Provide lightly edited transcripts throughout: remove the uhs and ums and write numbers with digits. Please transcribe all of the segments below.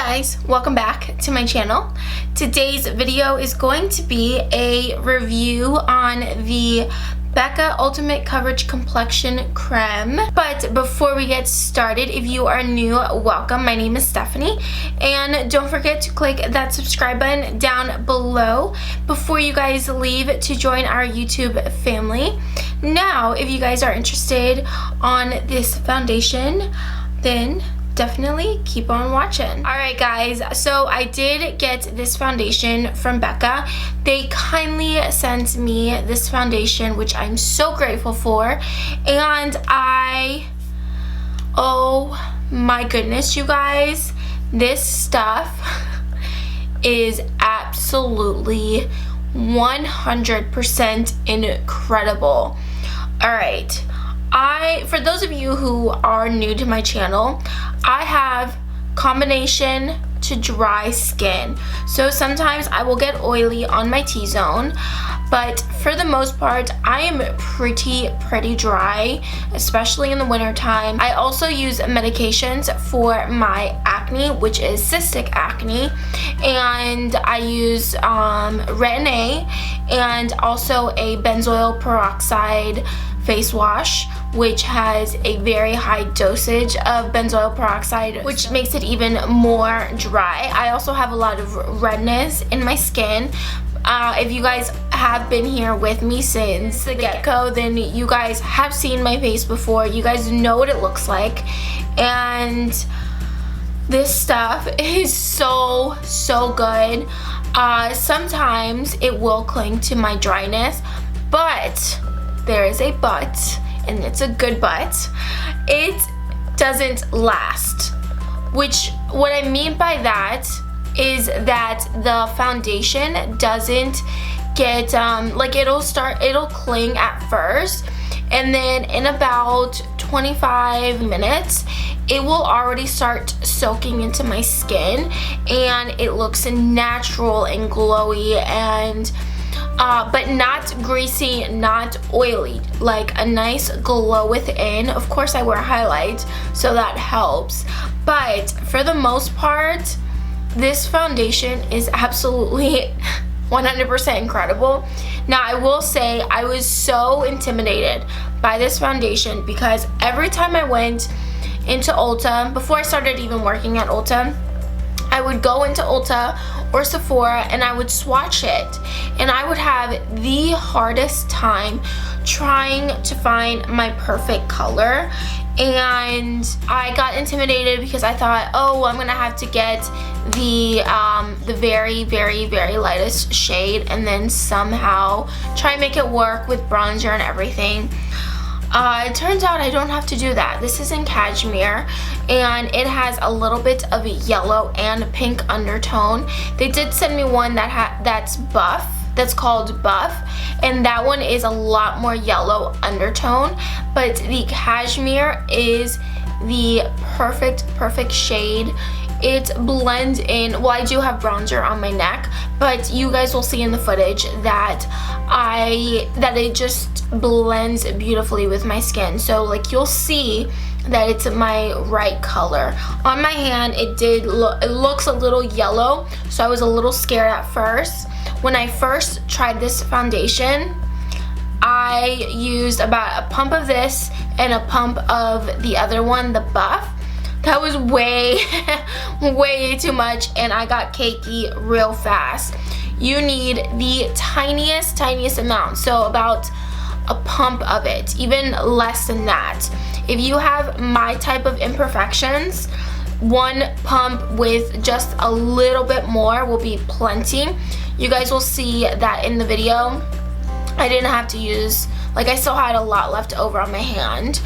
guys, welcome back to my channel. Today's video is going to be a review on the BECCA Ultimate Coverage Complexion Creme. But before we get started, if you are new, welcome. My name is Stephanie, and don't forget to click that subscribe button down below before you guys leave to join our YouTube family. Now, if you guys are interested on this foundation, then definitely keep on watching. Alright guys, so I did get this foundation from BECCA. They kindly sent me this foundation, which I'm so grateful for, and oh my goodness, you guys, this stuff is absolutely 100% incredible. Alright, for those of you who are new to my channel, I have combination to dry skin. So sometimes I will get oily on my T-zone, but for the most part, I am pretty dry, especially in the winter time. I also use medications for my acne, which is cystic acne, and I use Retin-A and also a benzoyl peroxide face wash, which has a very high dosage of benzoyl peroxide, which makes it even more dry. I also have a lot of redness in my skin. If you guys have been here with me since the get-go, then you guys have seen my face before. You guys know what it looks like, and this stuff is so good. Sometimes it will cling to my dryness, but there is a but, and it's a good but. It doesn't last, which what I mean by that is that the foundation doesn't get it'll cling at first, and then in about 25 minutes it will already start soaking into my skin, and it looks natural and glowy, and but not greasy, not oily, like a nice glow within. Of course I wear highlights, so that helps, but for the most part this foundation is absolutely 100% incredible. Now I will say I was so intimidated by this foundation because every time I went into Ulta, before I started even working at Ulta, I would go into Ulta or Sephora and I would swatch it, and I would have the hardest time trying to find my perfect color. And I got intimidated because I thought, oh, I'm gonna have to get the very lightest shade and then somehow try and make it work with bronzer and everything. It turns out I don't have to do that. This is in cashmere, and it has a little bit of a yellow and pink undertone. They did send me one that's buff, that's called Buff, and that one is a lot more yellow undertone, but the cashmere is the perfect shade. It blends in. Well, I do have bronzer on my neck, but you guys will see in the footage that it just blends beautifully with my skin. So like you'll see that it's my right color. On my hand it looks a little yellow, so I was a little scared at first. When I first tried this foundation, I used about a pump of this and a pump of the other one, the Buff. That was way too much, and I got cakey real fast. You need the tiniest amount, so about a pump of it, even less than that. If you have my type of imperfections, one pump with just a little bit more will be plenty. You guys will see that in the video. I didn't have to use, like, I still had a lot left over on my hand,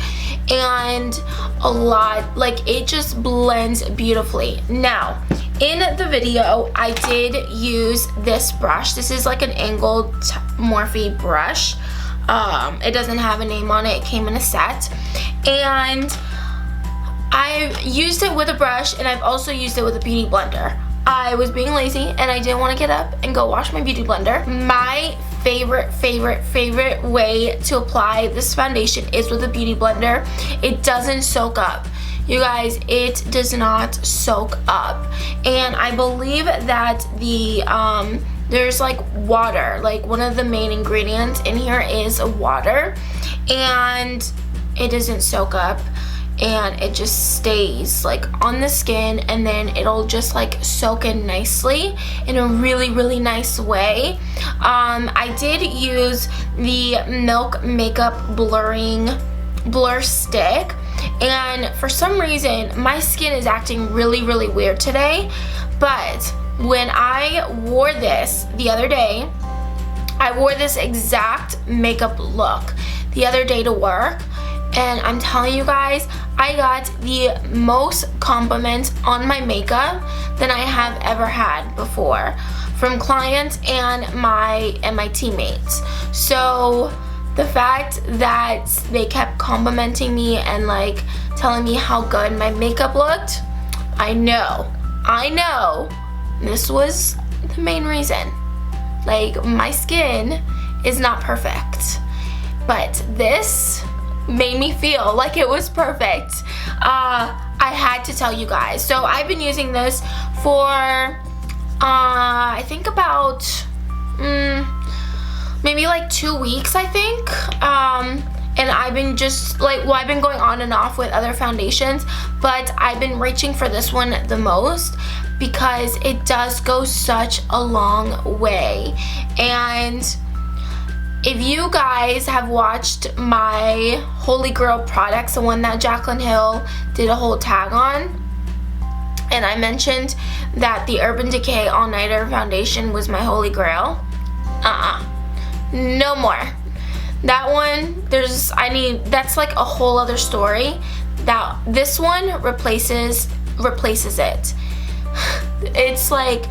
and a lot, like, it just blends beautifully. Now in the video I did use this brush. This is like an angled Morphe brush. It doesn't have a name on it. It came in a set, and I've used it with a brush, and I've also used it with a beauty blender. I was being lazy and I didn't want to get up and go wash my beauty blender. My favorite way to apply this foundation is with a beauty blender. It doesn't soak up. you guys, it does not soak up. And I believe that the there's like water, like one of the main ingredients in here is water, and it doesn't soak up, and it just stays like on the skin, and then it'll just like soak in nicely in a really nice way. I did use the Milk Makeup blur stick, and for some reason my skin is acting really weird today, but when I wore this the other day, I wore this exact makeup look the other day to work, and I'm telling you guys, I got the most compliments on my makeup than I have ever had before from clients and my teammates. So the fact that they kept complimenting me and like telling me how good my makeup looked, I know this was the main reason. Like, my skin is not perfect, but this made me feel like it was perfect. I had to tell you guys. So I've been using this for I think about maybe like 2 weeks, I think. And I've been just like, well, I've been going on and off with other foundations, but I've been reaching for this one the most because it does go such a long way. And if you guys have watched my Holy Grail products, the one that Jaclyn Hill did a whole tag on, and I mentioned that the Urban Decay All Nighter foundation was my Holy Grail, no more. That one, that's like a whole other story. That this one replaces it. It's like,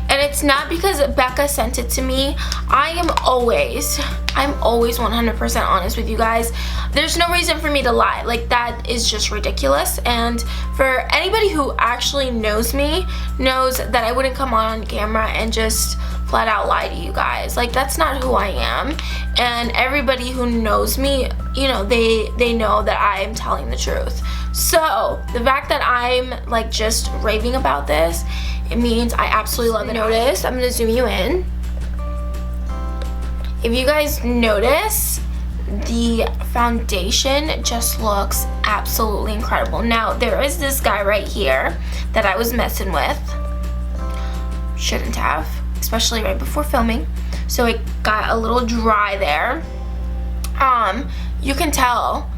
and it's not because BECCA sent it to me. I'm always 100% honest with you guys. There's no reason for me to lie. Like, that is just ridiculous. And for anybody who actually knows me, knows that I wouldn't come on camera and just flat out lie to you guys. Like, that's not who I am. And everybody who knows me, you know, they know that I am telling the truth. So the fact that I'm like just raving about this, it means I absolutely love it. Notice, I'm gonna zoom you in. If you guys notice, the foundation just looks absolutely incredible. Now, there is this guy right here that I was messing with. Shouldn't have, especially right before filming. So it got a little dry there. You can tell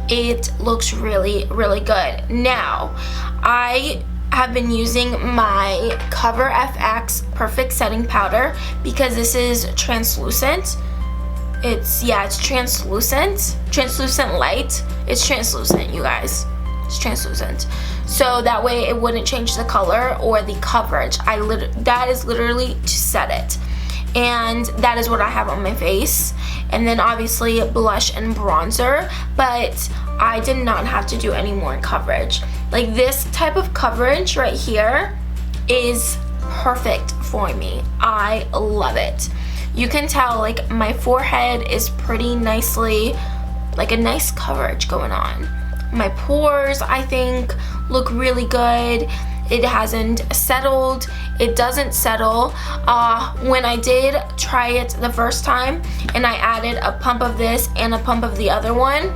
it looks really good. Now, I have been using my Cover FX Perfect Setting Powder because this is translucent. It's translucent. Translucent light. It's translucent, you guys. It's translucent. So that way it wouldn't change the color or the coverage. That is literally to set it. And that is what I have on my face. And then obviously blush and bronzer, but I did not have to do any more coverage. Like, this type of coverage right here is perfect for me. I love it. You can tell, like, my forehead is pretty nicely, like a nice coverage going on. My pores, I think, look really good. It hasn't settled. It doesn't settle. When I did try it the first time and I added a pump of this and a pump of the other one,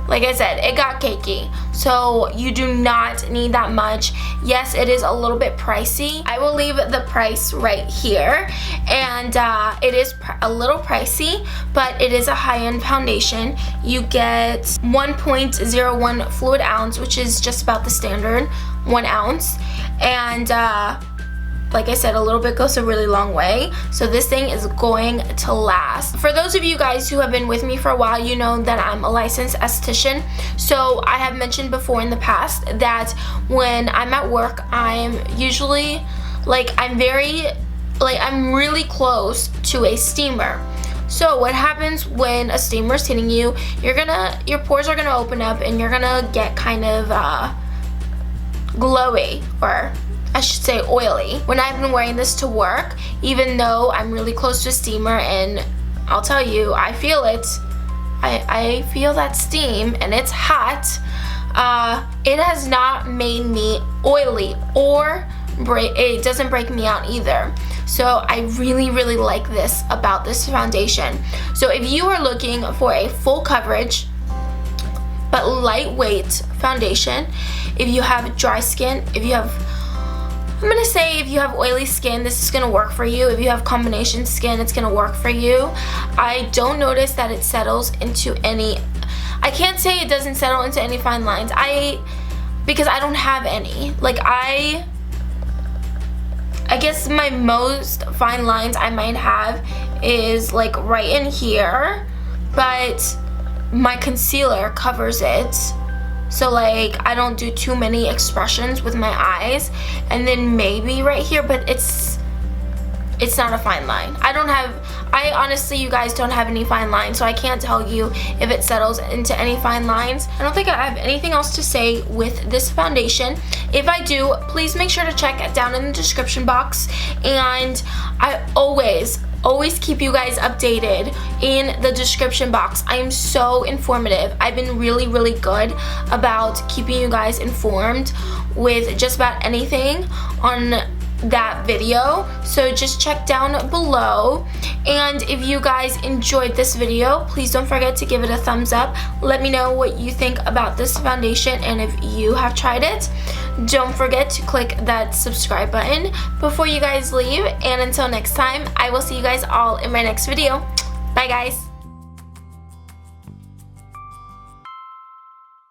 like I said, it got cakey. So you do not need that much. Yes, it is a little bit pricey. I will leave the price right here. And it is a little pricey, but it is a high-end foundation. You get 1.01 fluid ounce, which is just about the standard 1 ounce. And like I said, a little bit goes a really long way. So this thing is going to last. For those of you guys who have been with me for a while, you know that I'm a licensed esthetician. So I have mentioned before in the past that when I'm at work, I'm usually like, I'm really close to a steamer. So what happens when a steamer is hitting you, your pores are gonna open up and you're gonna get kind of glowy, or I should say oily. When I've been wearing this to work, even though I'm really close to a steamer, and I'll tell you, I feel it. I feel that steam and it's hot. it has not made me oily, or it doesn't break me out either. So I really, really like this about this foundation. So if you are looking for a full coverage but lightweight foundation, if you have dry skin, if you have, I'm gonna say if you have oily skin, this is gonna work for you. If you have combination skin, it's gonna work for you. I don't notice that it settles into any, I can't say it doesn't settle into any fine lines, because I don't have any. Like I guess my most fine lines I might have is like right in here, but my concealer covers it. So like I don't do too many expressions with my eyes, and then maybe right here, but it's not a fine line. I honestly, you guys, don't have any fine lines, so I can't tell you if it settles into any fine lines. I don't think I have anything else to say with this foundation. If I do, please make sure to check down in the description box, and I always keep you guys updated in the description box. I am so informative. I've been really, really good about keeping you guys informed with just about anything on that video, so just check down below. And if you guys enjoyed this video, please don't forget to give it a thumbs up. Let me know what you think about this foundation, and if you have tried it, don't forget to click that subscribe button before you guys leave. And until next time, I will see you guys all in my next video. Bye guys.